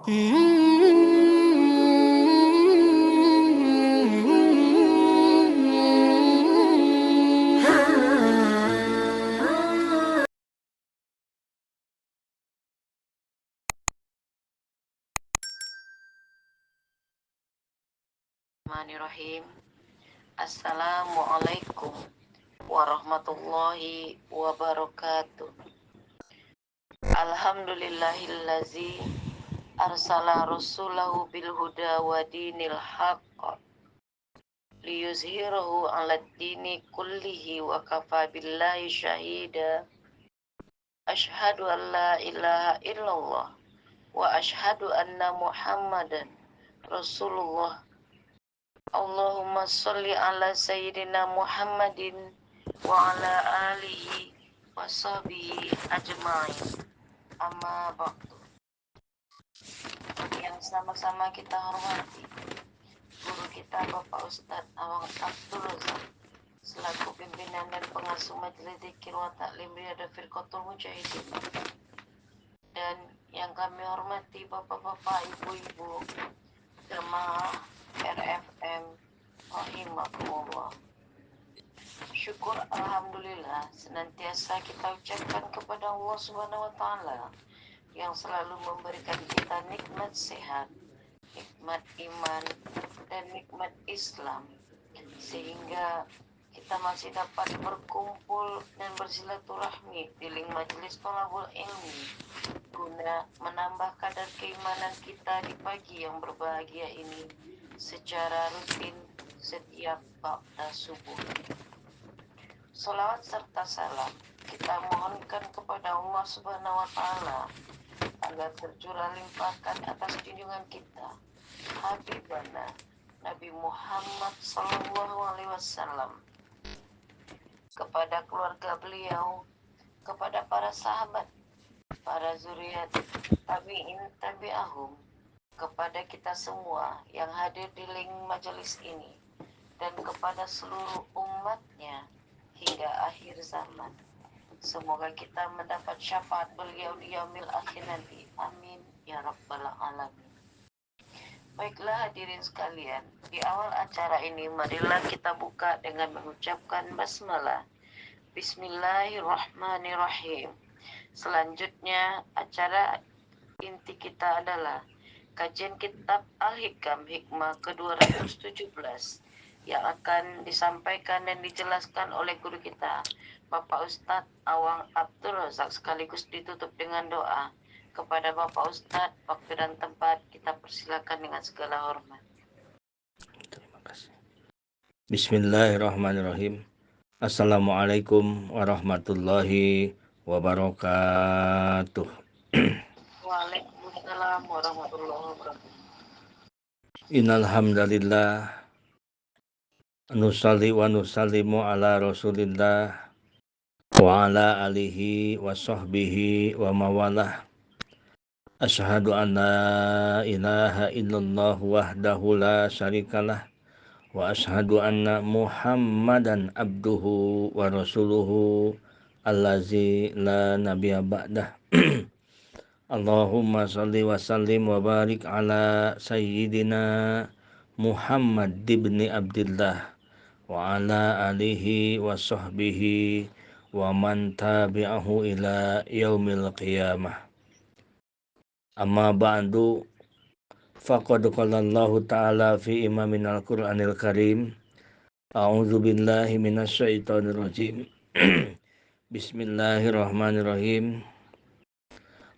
Bismillahirrahmanirrahim. Assalamualaikum warahmatullahi wabarakatuh. Alhamdulillahillazi arsala rasulahu bil huda wa dinil haqq liyuzhirahu 'alad dini kullihi wa kafa billahi syahida. Asyhadu an la ilaha illallah wa asyhadu anna Muhammadan Rasulullah. Allahumma sholli ala sayyidina Muhammadin wa ala alihi wa sahbihi ajma'in. Amma ba'du. Yang sama-sama kita hormati guru kita Bapak Ustadz Awang Abdul Razak selaku pimpinan dan pengasuh Majelis Dzikir wa Ta'lim Riyadhah Firqatul Mujahidin, dan yang kami hormati bapak-bapak, ibu-ibu jemaah RFM rahimakumullah. Syukur alhamdulillah senantiasa kita ucapkan kepada Allah Subhanahu wa taala yang selalu memberikan kita nikmat sehat, nikmat iman, dan nikmat Islam, sehingga kita masih dapat berkumpul dan bersilaturahmi di link majelis thalabul ilmi guna menambah kadar keimanan kita di pagi yang berbahagia ini secara rutin setiap ba'da subuh. Salawat serta salam kita mohonkan kepada Allah Subhanahu wa taala agar tercurah limpahkan atas junjungan kita Habibana Nabi Muhammad sallallahu alaihi wasallam, kepada keluarga beliau, kepada para sahabat, para zuriat, tabi'in, tabi'ahum, kepada kita semua yang hadir di link majelis ini, dan kepada seluruh umatnya hingga akhir zaman. Semoga kita mendapat syafaat beliau di yaumil akhir nanti. Amin ya rabbal alamin. Baiklah hadirin sekalian, di awal acara ini marilah kita buka dengan mengucapkan basmalah. Bismillahirrahmanirrahim. Selanjutnya acara inti kita adalah kajian kitab Al-Hikam Hikmah ke-217 yang akan disampaikan dan dijelaskan oleh guru kita Bapak Ustadz Awang Abdul Razak, sekaligus ditutup dengan doa. Kepada Bapak Ustadz, waktu dan tempat kita persilakan dengan segala hormat. Terima kasih. Bismillahirrahmanirrahim. Assalamualaikum warahmatullahi wabarakatuh. Waalaikumsalam warahmatullahi wabarakatuh. Innal hamdalillah nusalli wa nusallimu ala Rasulillah wa ala alihi wa sahbihi wa mawalah. Asyhadu an la ilaha illallah wahdahu la syarikalah wa asyhadu anna Muhammadan abduhu wa rasuluhu allazi la nabiyya ba'dah. Allahumma salli wa sallim wa barik ala sayyidina Muhammad ibni Abdillah wa ala alihi wa sahbihi wa man tabi'ahu ila yaumil qiyamah. Amma ba'du, faqad qala Allah ta'ala fi imamin al-Qur'anil Karim. A'udzu billahi minasyaitonir rajim. Bismillahirrahmanirrahim.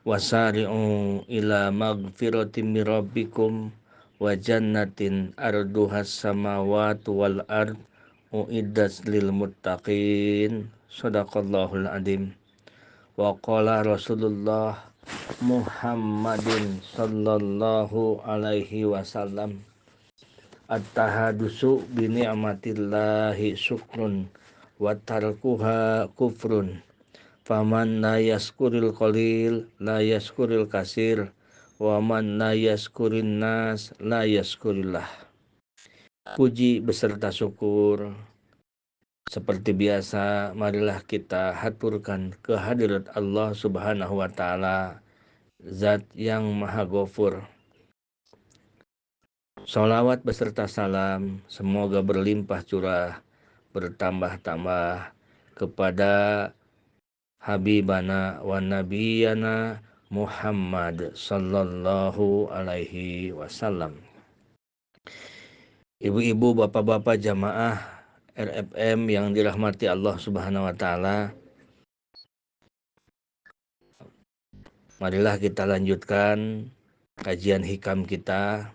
Wasari'u ila magfiratin min rabbikum wa jannatin arduhas samawati wal ard uiddat lil muttaqin. Shadaqallahul adzim. Wa qala Rasulullah Muhammadin sallallahu alaihi wasallam, at-tahadusu bi ni'matillahi syukrun wa tarkuha kufrun. Faman la yaskuril qalil la yaskuril kasir wa man la yaskurin nas la yaskurillah. Puji beserta syukur seperti biasa marilah kita haturkan kehadirat Allah Subhanahu wa taala Zat yang Maha Ghafur. Sholawat beserta salam semoga berlimpah curah, bertambah-tambah kepada Habibana wa Nabiyana Muhammad sallallahu alaihi wasallam. Ibu-ibu, bapak-bapak jamaah RFM yang dirahmati Allah Subhanahu wa taala, marilah kita lanjutkan kajian hikam kita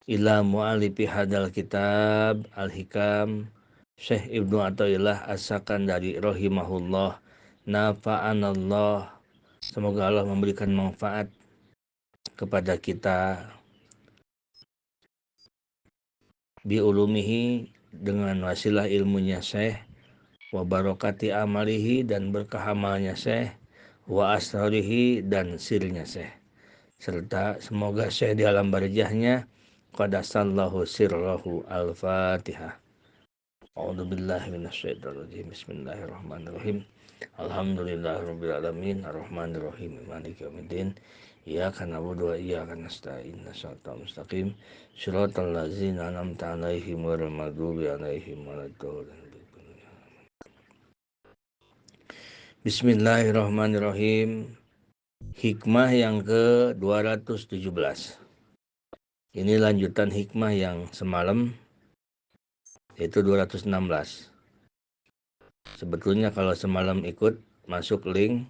ila mu'alifi hadal kitab al-hikam Syekh Ibnu Athaillah As-Sakandari rahimahullah. Nafa'anallah, semoga Allah memberikan manfaat kepada kita biulumihi, dengan wasilah ilmunya Syekh, wa barokati amalihi, dan berkah amalnya Syekh, wa asrarihi, dan sirnya Syekh, serta semoga Syekh di alam barjahnya qadasallahu sirrahu. Al-Fatihah. A'udzubillahi minasyaitonirrajim. Bismillahirrahmanirrahim. Alhamdulillahirabbil alamin, arrahmanirrahim, maliki yaumiddin. Iyyaka na'budu wa iyyaka nasta'in. Shiratal mustaqim. Shiratal ladzina an'amta 'alaihim ghairil maghdubi 'alaihim waladdallin. Bismillahirrahmanirrahim. Hikmah yang ke-217. Ini lanjutan hikmah yang semalam, yaitu 216. Sebetulnya kalau semalam ikut masuk link,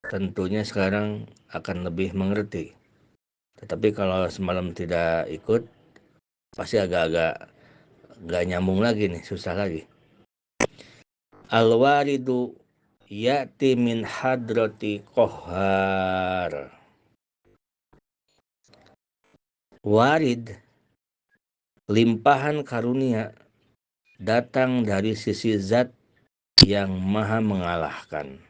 tentunya sekarang akan lebih mengerti. Tetapi kalau semalam tidak ikut, pasti agak-agak gak nyambung lagi nih, susah lagi. Al-waridu ya'ti min hadrati kohar. Warid, limpahan karunia, datang dari sisi zat yang maha mengalahkan.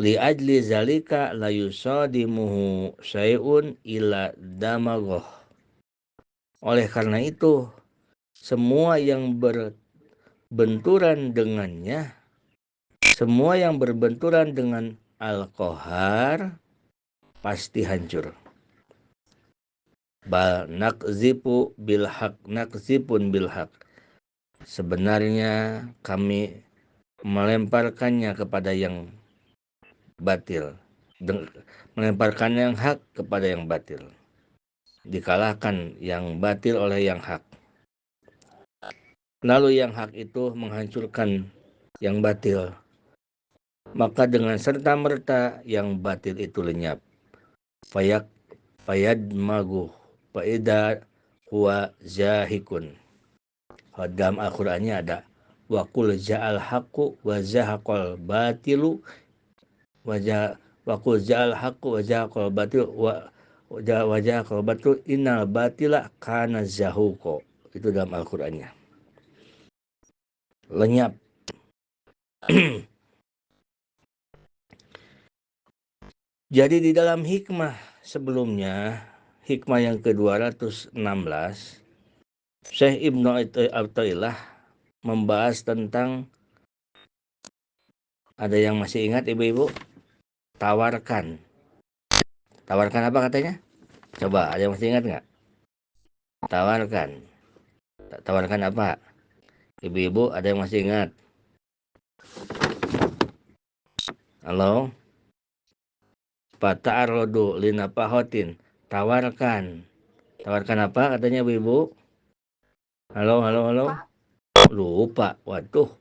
Li ajli zalika la yusadimuhu syai'un ila damagoh. Oleh karena itu, semua yang berbenturan dengannya, semua yang berbenturan dengan al-qahar pasti hancur. Bal nakzipu bilhaq, nakzipun bilhaq. Sebenarnya kami melemparkannya kepada yang batil, melemparkan yang hak kepada yang batil, dikalahkan yang batil oleh yang hak. Lalu yang hak itu menghancurkan yang batil, maka dengan serta merta yang batil itu lenyap. Fayad magu faida huwa zahikun. Dalam Al-Qur'annya ada waqul ja'al haqqu wa zahaqal batilu waqul ja'al haqqu wa zahaqal batilu wa zahaqal batilu innal batila kana zahuqa. Itu dalam Al-Qur'annya. Lenyap. Jadi di dalam hikmah sebelumnya, hikmah yang ke-216, Syekh Ibnu Athaillah membahas tentang, ada yang masih ingat ibu-ibu? Tawarkan. Tawarkan apa katanya? Coba, ada yang masih ingat nggak? Tawarkan. Tawarkan apa? Ibu-ibu, ada yang masih ingat? Halo? Pata'arrodu linapahotin. Tawarkan. Tawarkan apa katanya ibu-ibu? Halo? Lupa. Waduh,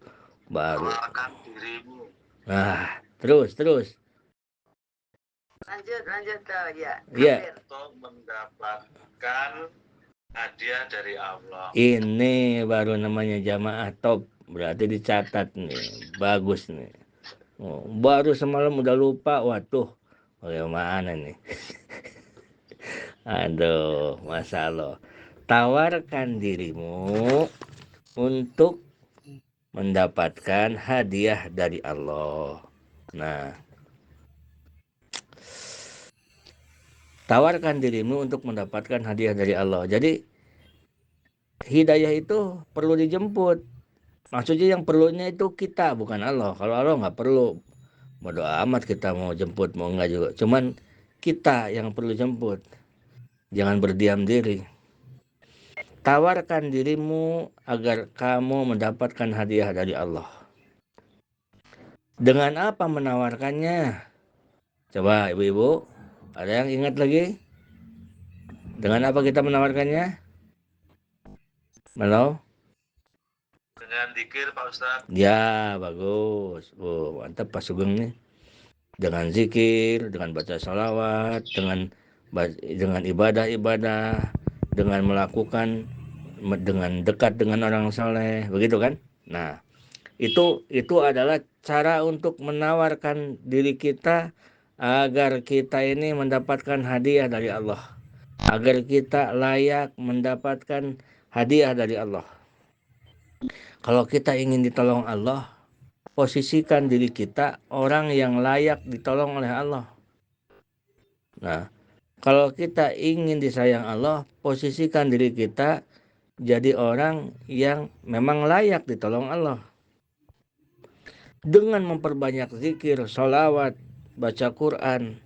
baru. Tawarkan dirimu. Nah, terus. Lanjut tuh ya. Iya. Untuk mendapatkan hadiah dari Allah. Ini baru namanya jamaah top. Berarti dicatat nih. Bagus nih. Oh, baru semalam udah lupa. Waduh, bagaimana nih? Aduh, Masya Allah. Tawarkan dirimu untuk mendapatkan hadiah dari Allah. Nah, tawarkan dirimu untuk mendapatkan hadiah dari Allah. Jadi hidayah itu perlu dijemput. Maksudnya yang perlunya itu kita, bukan Allah. Kalau Allah nggak perlu. Bodo amat kita mau jemput mau enggak juga. Cuman kita yang perlu jemput. Jangan berdiam diri. Tawarkan dirimu agar kamu mendapatkan hadiah dari Allah. Dengan apa menawarkannya? Coba ibu-ibu, ada yang ingat lagi? Dengan apa kita menawarkannya? Halo? Dengan zikir Pak Ustadz. Ya, bagus. Oh, mantap Pak Sugeng nih. Dengan zikir, dengan baca salawat, dengan ibadah-ibadah, dengan melakukan, dengan dekat dengan orang soleh, begitu kan? Nah, itu adalah cara untuk menawarkan diri kita agar kita ini mendapatkan hadiah dari Allah, agar kita layak mendapatkan hadiah dari Allah. Kalau kita ingin ditolong Allah, posisikan diri kita orang yang layak ditolong oleh Allah. Nah, kalau kita ingin disayang Allah, posisikan diri kita jadi orang yang memang layak ditolong Allah. Dengan memperbanyak zikir, sholawat, baca Quran,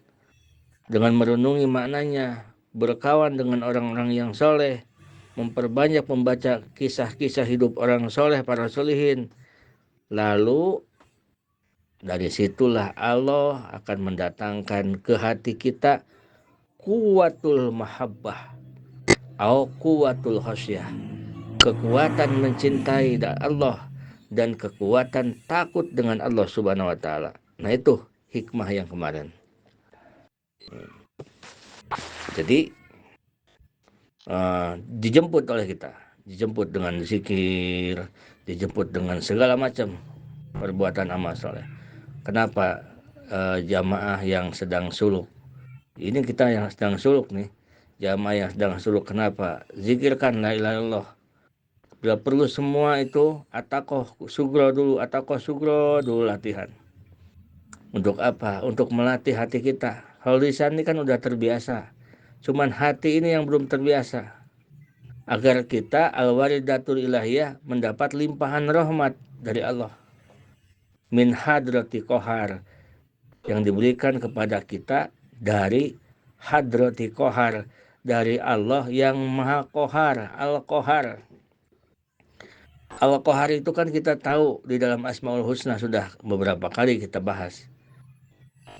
dengan merenungi maknanya, berkawan dengan orang-orang yang soleh, memperbanyak membaca kisah-kisah hidup orang soleh, para solihin. Lalu dari situlah Allah akan mendatangkan ke hati kita kuwatul mahabbah atau kuwatul khasyah, kekuatan mencintai Allah dan kekuatan takut dengan Allah Subhanahu wa taala. Nah, itu hikmah yang kemarin. Jadi dijemput oleh kita, dijemput dengan zikir, dijemput dengan segala macam perbuatan amal soleh. Kenapa jamaah yang sedang suluk? Ini kita yang sedang suluk nih. Jamaah yang sedang suluk, kenapa? Zikirkan la ilaha illallah. Bila perlu semua itu atakoh sugro dulu latihan. Untuk apa? Untuk melatih hati kita. Kalau lisan ini kan udah terbiasa. Cuman hati ini yang belum terbiasa. Agar kita al-waridatul ilahiyah mendapat limpahan rahmat dari Allah. Min hadrati kohar. Yang diberikan kepada kita dari hadrati kohar. Dari Allah yang maha kohar. Al-kohar. Al-Qahar itu kan kita tahu di dalam Asmaul Husna sudah beberapa kali kita bahas.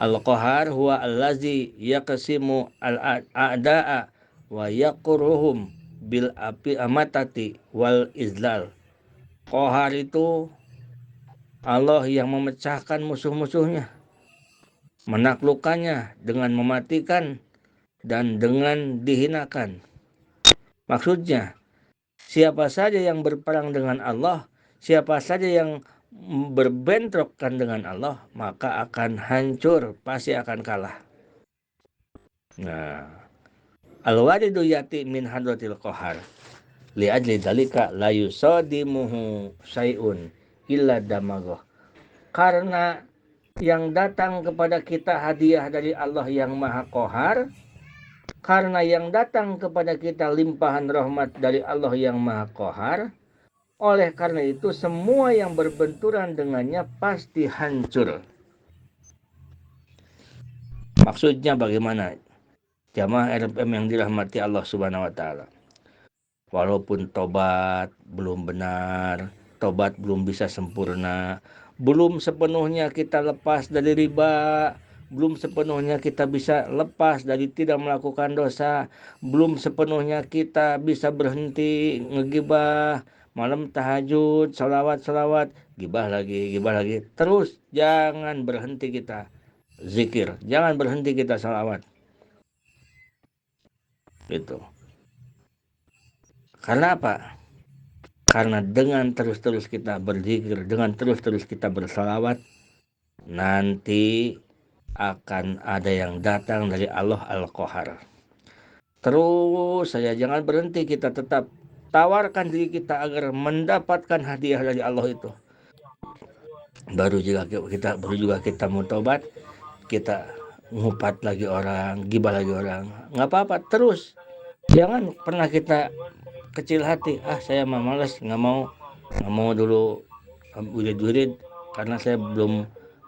Al-Qahar huwa allazi yaqsimu al-a'da'a wa yaquruhum bil api amatati wal izlal. Qahar itu Allah yang memecahkan musuh-musuhnya, menaklukkannya dengan mematikan dan dengan dihinakan. Maksudnya, siapa saja yang berperang dengan Allah, siapa saja yang berbentrokkan dengan Allah, maka akan hancur, pasti akan kalah. Nah, al-waridu yati min hadratil qahar. Li'ajli dalika la yusadimuhu syai'un illa damagoh. Karena yang datang kepada kita hadiah dari Allah yang maha qahar, karena yang datang kepada kita limpahan rahmat dari Allah yang maha qahar, oleh karena itu semua yang berbenturan dengannya pasti hancur. Maksudnya bagaimana? Jamaah RFM yang dirahmati Allah Subhanahu wa taala. Walaupun tobat belum benar, tobat belum bisa sempurna, belum sepenuhnya kita lepas dari riba, belum sepenuhnya kita bisa lepas dari tidak melakukan dosa, belum sepenuhnya kita bisa berhenti ngegibah, malam tahajud, salawat, gibah lagi, terus jangan berhenti kita zikir, jangan berhenti kita salawat. Gitu. Karena apa? Karena dengan terus-terus kita berzikir, dengan terus-terus kita bersalawat, nanti akan ada yang datang dari Allah Al-Qahar. Terus saya jangan berhenti, kita tetap tawarkan diri kita agar mendapatkan hadiah dari Allah itu. Baru juga kita mau tobat, kita ngupat lagi orang, gibah lagi orang, nggak apa-apa, terus. Jangan pernah kita kecil hati, saya malas, nggak mau dulu wirid karena saya belum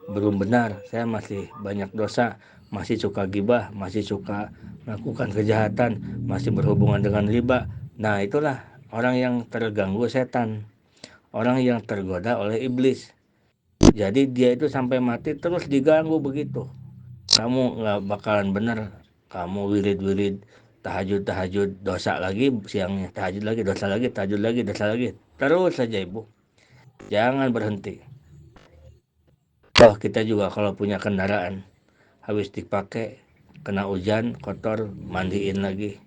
belum benar, saya masih banyak dosa, masih suka gibah, masih suka melakukan kejahatan, masih berhubungan dengan riba. Nah, itulah orang yang terganggu setan, orang yang tergoda oleh iblis. Jadi dia itu sampai mati terus diganggu begitu. Kamu nggak bakalan bener, kamu wirid-wirid, tahajud-tahajud, dosa lagi siangnya, tahajud lagi, dosa lagi, tahajud lagi, dosa lagi. Terus saja ibu, jangan berhenti. Toh kita juga kalau punya kendaraan, habis dipakai, kena hujan, kotor, mandiin lagi.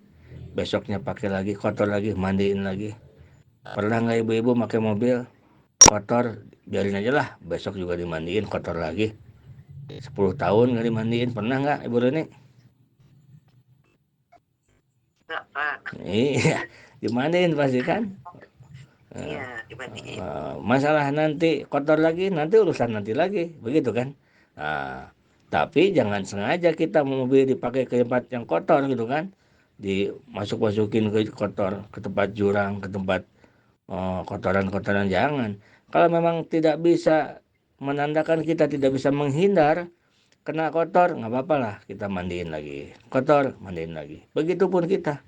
Besoknya pakai lagi, kotor lagi, mandiin lagi. Pernah nggak ibu-ibu pakai mobil, kotor, biarin aja lah, besok juga dimandiin, kotor lagi. 10 tahun nggak dimandiin, pernah nggak ibu Reni? Enggak, Pak. Iya, dimandiin pasti kan. Iya, dimandiin. Masalah nanti kotor lagi, nanti urusan nanti lagi, begitu kan. Nah, tapi jangan sengaja kita mobil dipakai ke tempat yang kotor gitu kan, dimasuk-masukin ke kotor, ke tempat jurang, ke tempat kotoran-kotoran. Jangan. Kalau memang tidak bisa menandakan kita tidak bisa menghindar kena kotor, nggak apa-apa lah, kita mandiin lagi, kotor mandiin lagi. Begitupun kita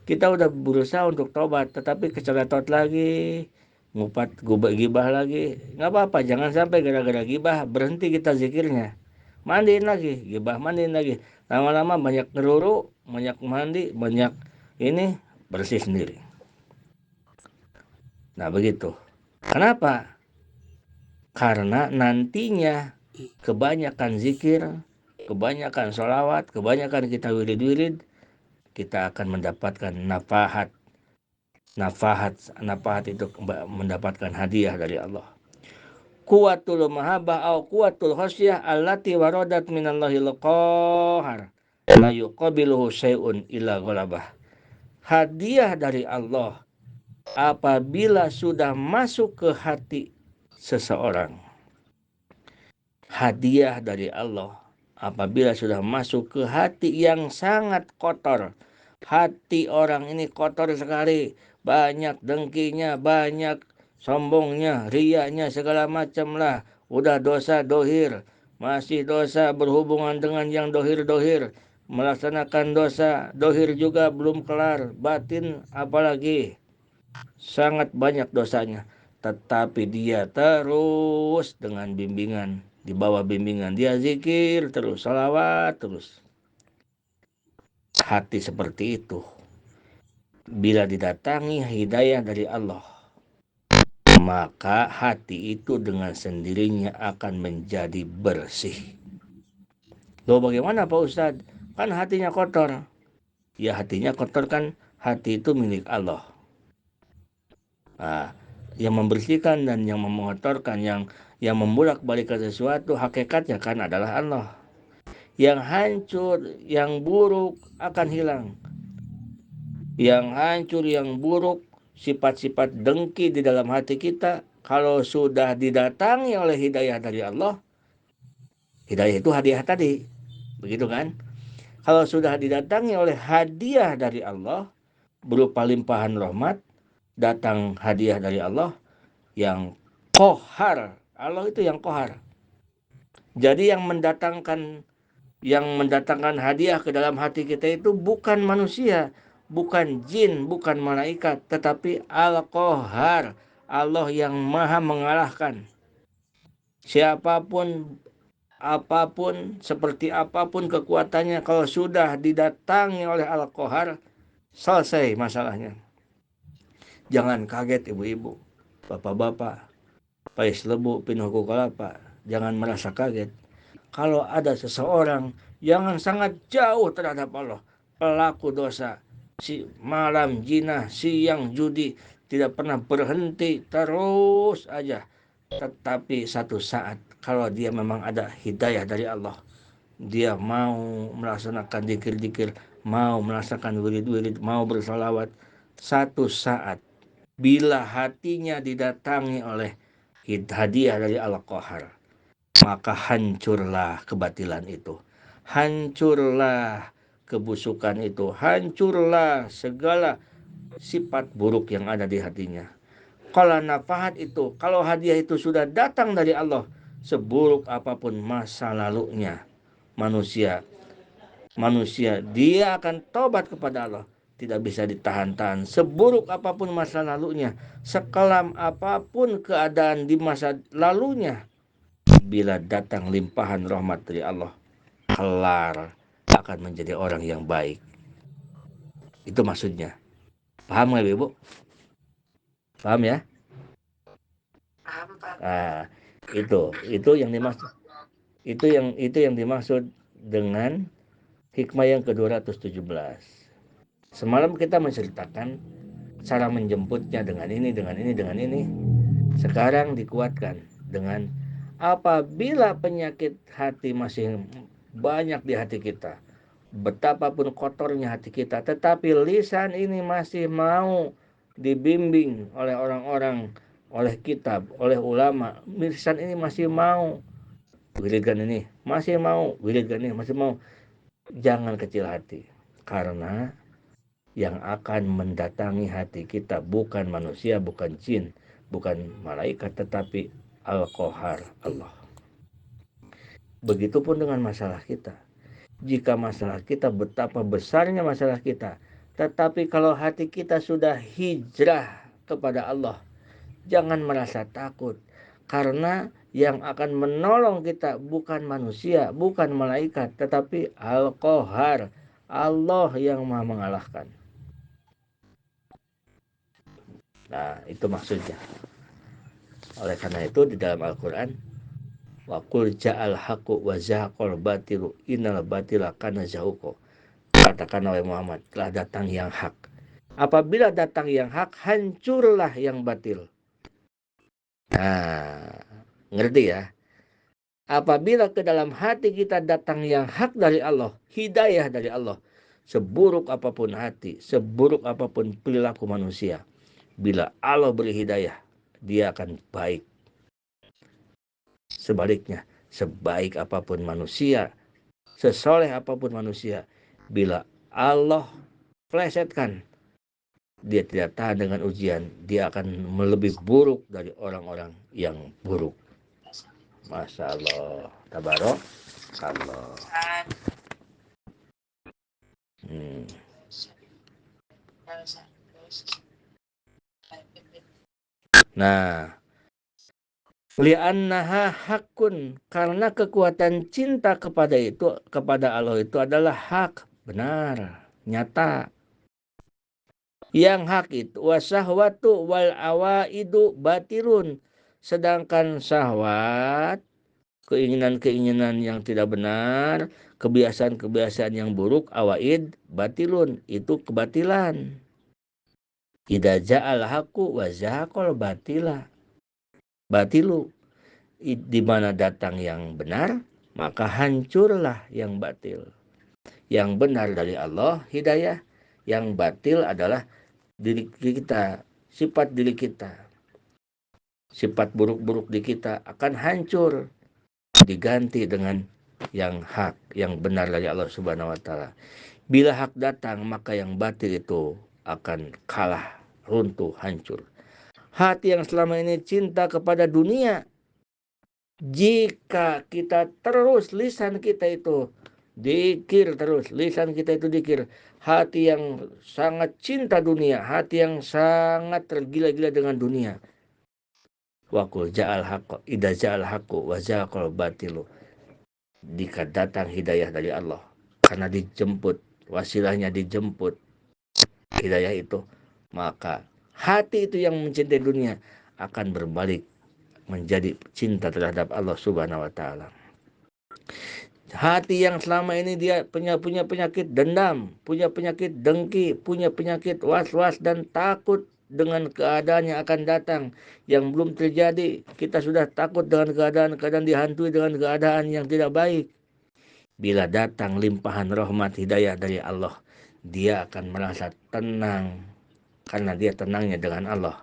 udah berusaha untuk tobat, tetapi keceletot lagi, ngupat gibah lagi, nggak apa-apa. Jangan sampai gara-gara gibah berhenti kita zikirnya, mandiin lagi, gibah mandiin lagi, lama-lama banyak ngeruru, banyak mandi, banyak ini, bersih sendiri. Nah begitu. Kenapa? Karena nantinya kebanyakan zikir, kebanyakan sholawat, kebanyakan kita wirid-wirid, kita akan mendapatkan nafahat itu mendapatkan hadiah dari Allah. Kuwatul mahabbah au kuwatul khasyah allati waradat minallahil qahar la yuqabiluhu syai'un illa ghalabah. Hadiah dari Allah apabila sudah masuk ke hati seseorang. Hadiah dari Allah apabila sudah masuk ke hati yang sangat kotor. Hati orang ini kotor sekali, banyak dengkinya, banyak sombongnya, riaknya, segala macam lah. Udah dosa dohir, masih dosa berhubungan dengan yang dohir-dohir, melaksanakan dosa dohir juga belum kelar, batin apalagi, sangat banyak dosanya. Tetapi dia terus dengan bimbingan, di bawah bimbingan dia zikir terus, salawat terus. Hati seperti itu, bila didatangi hidayah dari Allah, maka hati itu dengan sendirinya akan menjadi bersih. Loh bagaimana Pak Ustadz? Kan hatinya kotor. Ya hatinya kotor kan, hati itu milik Allah. Nah, yang membersihkan dan yang mengotorkan, yang membolak-balikan sesuatu, hakikatnya kan adalah Allah. Yang hancur, yang buruk akan hilang. Yang hancur, yang buruk, sifat-sifat dengki di dalam hati kita, kalau sudah didatangi oleh hidayah dari Allah, hidayah itu hadiah tadi, begitu kan? Kalau sudah didatangi oleh hadiah dari Allah, berupa limpahan rahmat, datang hadiah dari Allah yang kohar. Allah itu yang kohar. Jadi yang mendatangkan hadiah ke dalam hati kita itu bukan manusia, bukan jin, bukan malaikat, tetapi Al-Qahar, Allah yang maha mengalahkan. Siapapun, apapun, seperti apapun kekuatannya, kalau sudah didatangi oleh Al-Qahar, selesai masalahnya. Jangan kaget ibu-ibu, bapak-bapak, pais lebu, pinuhku kelapa. Jangan merasa kaget. Kalau ada seseorang yang sangat jauh terhadap Allah, pelaku dosa, si malam zina, siang judi, tidak pernah berhenti, terus aja. Tetapi satu saat, kalau dia memang ada hidayah dari Allah, dia mau melaksanakan zikir-zikir, mau melaksanakan wirid-wirid, mau bersalawat, satu saat, bila hatinya didatangi oleh hadiah dari Al-Qahar, maka hancurlah kebatilan itu, hancurlah kebusukan itu, hancurlah segala sifat buruk yang ada di hatinya. Kalau nafahat itu, kalau hadiah itu sudah datang dari Allah, seburuk apapun masa lalunya manusia, dia akan tobat kepada Allah. Tidak bisa ditahan-tahan. Seburuk apapun masa lalunya, sekelam apapun keadaan di masa lalunya, bila datang limpahan rahmat dari Allah, kelar akan menjadi orang yang baik. Itu maksudnya. Paham nggak Ibu? Paham ya? Paham, Pak. Nah, itu yang dimaksud. Itu yang dimaksud dengan hikmah yang ke-217. Semalam kita menceritakan cara menjemputnya dengan ini. Sekarang dikuatkan dengan apabila penyakit hati masih banyak di hati kita, betapapun kotornya hati kita, tetapi lisan ini masih mau dibimbing oleh orang-orang, oleh kitab, oleh ulama, lisan ini masih mau wiridkan ini, masih mau wiridkan ini, masih mau. Jangan kecil hati, karena yang akan mendatangi hati kita bukan manusia, bukan jin, bukan malaikat, tetapi Al-Qahar, Allah. Begitupun dengan masalah kita. Jika masalah kita, betapa besarnya masalah kita, tetapi kalau hati kita sudah hijrah kepada Allah, jangan merasa takut, karena yang akan menolong kita bukan manusia, bukan malaikat, tetapi Al-Qahar, Allah yang Maha mengalahkan. Nah, itu maksudnya. Oleh karena itu di dalam Al-Quran, wa qul ja'al haqqu wa zahaqal batilu innal batila kana zahuqa. Katakan oleh Muhammad, telah datang yang hak. Apabila datang yang hak, hancurlah yang batil. Nah, ngerti ya? Apabila ke dalam hati kita datang yang hak dari Allah, hidayah dari Allah, seburuk apapun hati, seburuk apapun perilaku manusia, bila Allah beri hidayah, dia akan baik. Sebaliknya, sebaik apapun manusia, sesoleh apapun manusia, bila Allah plesetkan, dia tidak tahan dengan ujian, dia akan lebih buruk dari orang-orang yang buruk. Masya Allah, tabarok Allah. Nah, li'annaha hakun, karena kekuatan cinta kepada Allah itu adalah hak, benar, nyata. Yang hak itu wasahwatu wal awaidu batilun, sedangkan syahwat, keinginan-keinginan yang tidak benar, kebiasaan-kebiasaan yang buruk, awaid batilun, itu kebatilan. Idza ja'al haqqu wa zahaqal batila batilu, di mana datang yang benar, maka hancurlah yang batil. Yang benar dari Allah, hidayah. Yang batil adalah diri kita, sifat diri kita. Sifat buruk-buruk di kita akan hancur, diganti dengan yang hak, yang benar dari Allah Subhanahu wa taala. Bila hak datang, maka yang batil itu akan kalah, runtuh, hancur. Hati yang selama ini cinta kepada dunia, jika kita terus lisan kita itu dikir terus, lisan kita itu dikir, hati yang sangat cinta dunia, hati yang sangat tergila-gila dengan dunia, wakul ja'al haqqo idza ja'al haqqu wa zaqal batilu, jika datang hidayah dari Allah, karena dijemput, wasilahnya dijemput hidayah itu, maka hati itu yang mencintai dunia akan berbalik menjadi cinta terhadap Allah Subhanahu wa taala. Hati yang selama ini dia punya penyakit dendam, punya penyakit dengki, punya penyakit was-was dan takut dengan keadaan yang akan datang yang belum terjadi. Kita sudah takut dengan keadaan dihantui dengan keadaan yang tidak baik. Bila datang limpahan rahmat hidayah dari Allah, dia akan merasa tenang, karena dia tenangnya dengan Allah.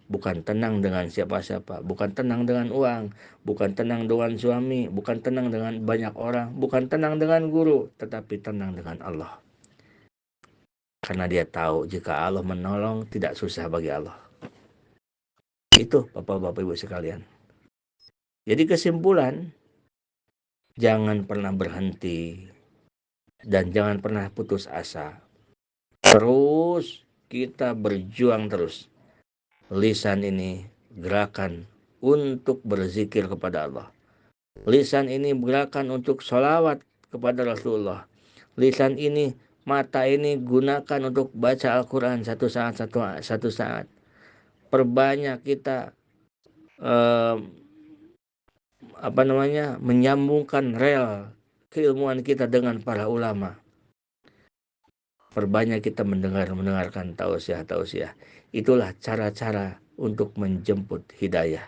Bukan tenang dengan siapa-siapa, bukan tenang dengan uang, bukan tenang dengan suami, bukan tenang dengan banyak orang, bukan tenang dengan guru, tetapi tenang dengan Allah. Karena dia tahu jika Allah menolong, tidak susah bagi Allah. Itu Bapak-Bapak Ibu sekalian. Jadi kesimpulan, jangan pernah berhenti dan jangan pernah putus asa. Terus kita berjuang terus. Lisan ini gerakan untuk berzikir kepada Allah. Lisan ini gerakan untuk sholawat kepada Rasulullah. Lisan ini, mata ini gunakan untuk baca Al-Quran satu saat. Perbanyak kita menyambungkan rel keilmuan kita dengan para ulama. Perbanyak kita mendengarkan tausiah. Itulah cara-cara untuk menjemput hidayah.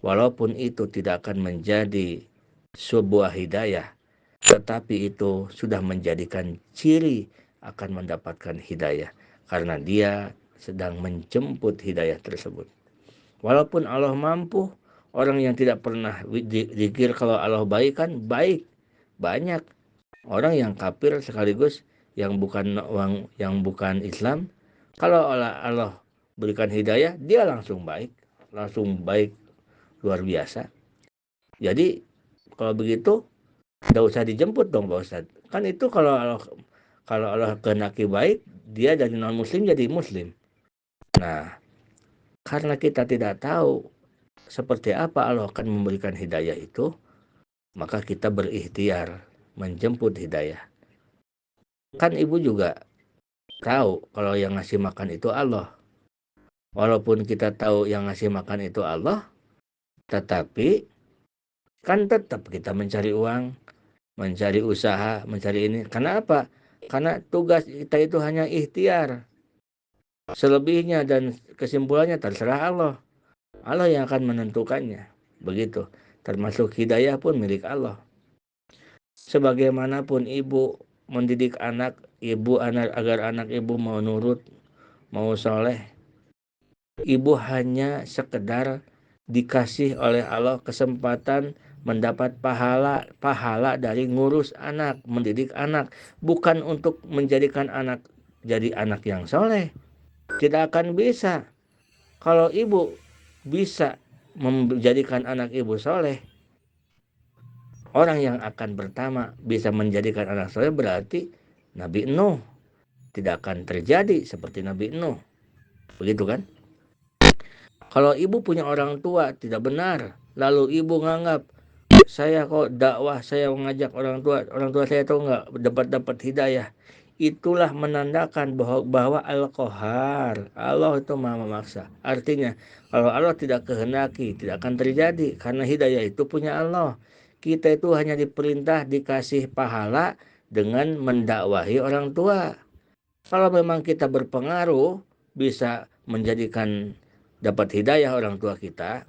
Walaupun itu tidak akan menjadi sebuah hidayah, tetapi itu sudah menjadikan ciri akan mendapatkan hidayah, karena dia sedang menjemput hidayah tersebut. Walaupun Allah mampu, orang yang tidak pernah zikir kalau Allah baik kan baik. Banyak orang yang kafir sekaligus yang bukan Islam, kalau Allah berikan hidayah, dia langsung baik luar biasa. Jadi kalau begitu tidak usah dijemput dong Pak Ustadz. Kan itu kalau Allah kehendaki baik, dia dari non muslim jadi muslim. Nah, karena kita tidak tahu seperti apa Allah akan memberikan hidayah itu, maka kita berikhtiar menjemput hidayah. Kan ibu juga tahu kalau yang ngasih makan itu Allah. Walaupun kita tahu yang ngasih makan itu Allah, tetapi kan tetap kita mencari uang, mencari usaha, mencari ini. Karena apa? Karena tugas kita itu hanya ikhtiar. Selebihnya dan kesimpulannya terserah Allah. Allah yang akan menentukannya. Begitu. Termasuk hidayah pun milik Allah. Sebagaimanapun ibu mendidik anak agar anak ibu mau nurut, mau soleh, ibu hanya sekedar dikasih oleh Allah kesempatan mendapat pahala dari ngurus anak, mendidik anak, bukan untuk menjadikan anak jadi anak yang soleh. Tidak akan bisa. Kalau ibu bisa menjadikan anak ibu soleh, orang yang akan pertama bisa menjadikan anak soleh berarti Nabi Nuh. Tidak akan terjadi seperti Nabi Nuh. Begitu kan? Kalau ibu punya orang tua tidak benar, lalu ibu nganggap saya kok dakwah, saya mengajak orang tua saya tuh nggak dapat hidayah. Itulah menandakan bahwa Al-Qahar, Allah itu Maha Memaksa. Artinya kalau Allah tidak kehendaki, tidak akan terjadi, karena hidayah itu punya Allah. Kita itu hanya diperintah dikasih pahala dengan mendakwahi orang tua. Kalau memang kita berpengaruh bisa menjadikan dapat hidayah orang tua kita,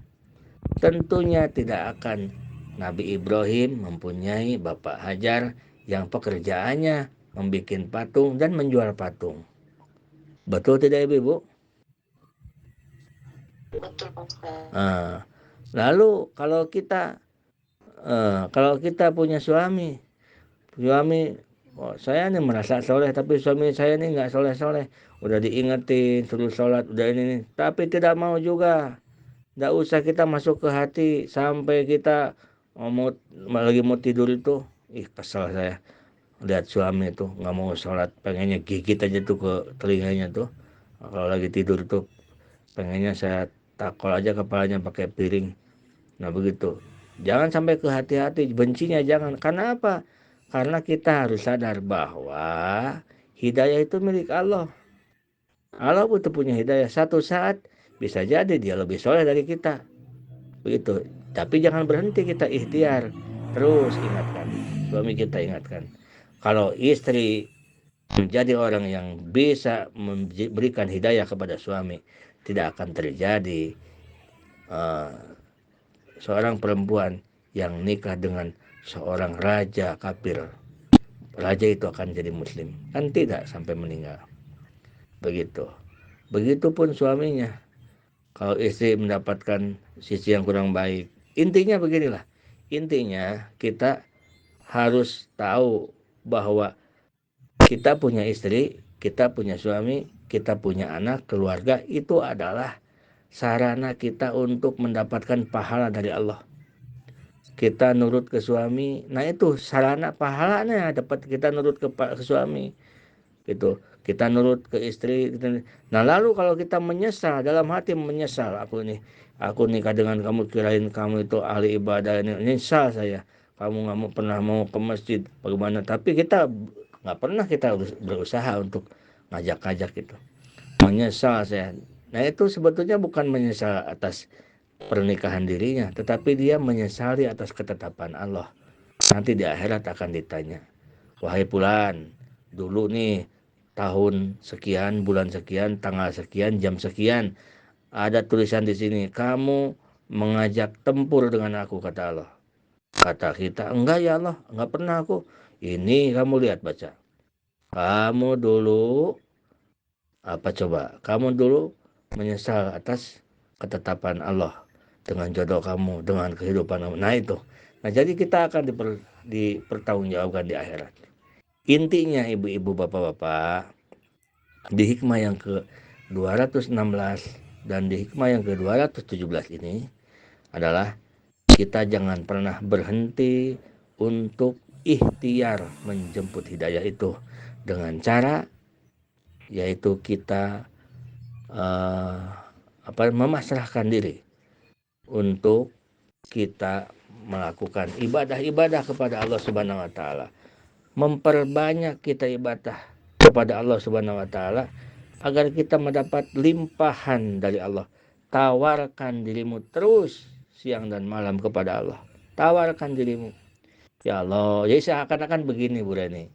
tentunya tidak akan Nabi Ibrahim mempunyai Bapak Hajar yang pekerjaannya membuat patung dan menjual patung. Betul tidak Ibu? Betul Pak Ustadz. Lalu kalau kita punya suami, saya nih merasa soleh tapi suami saya nih nggak soleh, udah diingetin suruh sholat, udah ini, tapi tidak mau juga. Nggak usah kita masuk ke hati sampai kita lagi mau tidur itu, kesel saya lihat suami itu nggak mau sholat, pengennya gigit aja tuh ke telinganya tuh. Kalau lagi tidur tuh pengennya saya takol aja kepalanya pakai piring. Nah begitu, jangan sampai ke hati-hati, bencinya jangan. Karena apa? Karena kita harus sadar bahwa hidayah itu milik Allah. Allah butuh punya hidayah. Satu saat bisa jadi dia lebih soleh dari kita. Begitu. Tapi jangan berhenti kita ikhtiar. Terus ingatkan, suami kita ingatkan. Kalau istri menjadi orang yang bisa memberikan hidayah kepada suami, tidak akan terjadi seorang perempuan yang nikah dengan seorang raja kafir. Raja itu akan jadi muslim. Kan tidak sampai meninggal. Begitu. Begitupun suaminya. Kalau istri mendapatkan sisi yang kurang baik. Intinya beginilah. Intinya kita harus tahu bahwa kita punya istri, kita punya suami, kita punya anak, keluarga. Itu adalah sarana kita untuk mendapatkan pahala dari Allah. kita nurut ke suami. Nah itu sarana pahalanya dapat kita nurut ke suami gitu. Kita nurut ke istri. Nah lalu kalau kita menyesal, dalam hati menyesal, aku nikah dengan kamu, kirain kamu itu ahli ibadah, ini nyesal saya, kamu nggak mau pernah mau ke masjid bagaimana, tapi kita nggak pernah kita berusaha untuk ngajak-ngajak gitu, menyesal saya. Nah itu sebetulnya bukan menyesal atas pernikahan dirinya, tetapi dia menyesali atas ketetapan Allah. Nanti di akhirat akan ditanya, wahai fulan, dulu nih tahun sekian, bulan sekian, tanggal sekian, jam sekian, ada tulisan di sini, kamu mengajak tempur dengan aku, kata Allah. Kata kita, enggak ya Allah, enggak pernah aku. Ini kamu lihat, baca. Kamu dulu, apa coba? Kamu dulu menyesal atas ketetapan Allah dengan jodoh kamu, dengan kehidupan kamu. Nah itu. Nah jadi kita akan dipertanggungjawabkan di akhirat. Intinya ibu-ibu, bapak-bapak, di hikmah yang ke-216 dan di hikmah yang ke-217 ini adalah kita jangan pernah berhenti untuk ikhtiar menjemput hidayah itu dengan cara yaitu kita memasrahkan diri untuk kita melakukan ibadah-ibadah kepada Allah Subhanahu wa taala. Memperbanyak kita ibadah kepada Allah Subhanahu wa taala agar kita mendapat limpahan dari Allah. Tawarkan dirimu terus siang dan malam kepada Allah. Tawarkan dirimu. Ya Allah, jadi seakan-akan begini Bu Reni.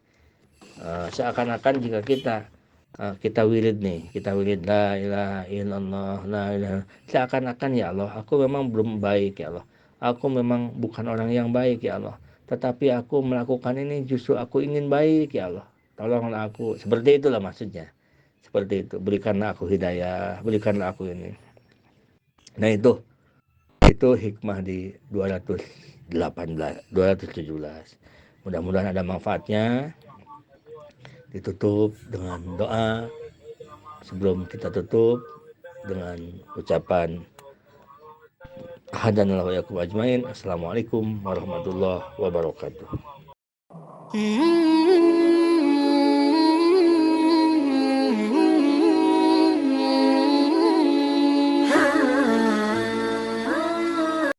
Seakan-akan jika kita wirid nih, kita wirid la ilaha illallah, la ilaha. Seakan-akan ya Allah, aku memang belum baik ya Allah. Aku memang bukan orang yang baik ya Allah. Tetapi aku melakukan ini justru aku ingin baik ya Allah. Tolonglah aku. Seperti itulah maksudnya. Seperti itu. Berikanlah aku hidayah, berikanlah aku ini. Nah itu hikmah di 217. Mudah-mudahan ada manfaatnya. Ditutup dengan doa. Sebelum kita tutup dengan ucapan hadanallahu wa iyyakum ajmain. Assalamualaikum warahmatullahi wabarakatuh.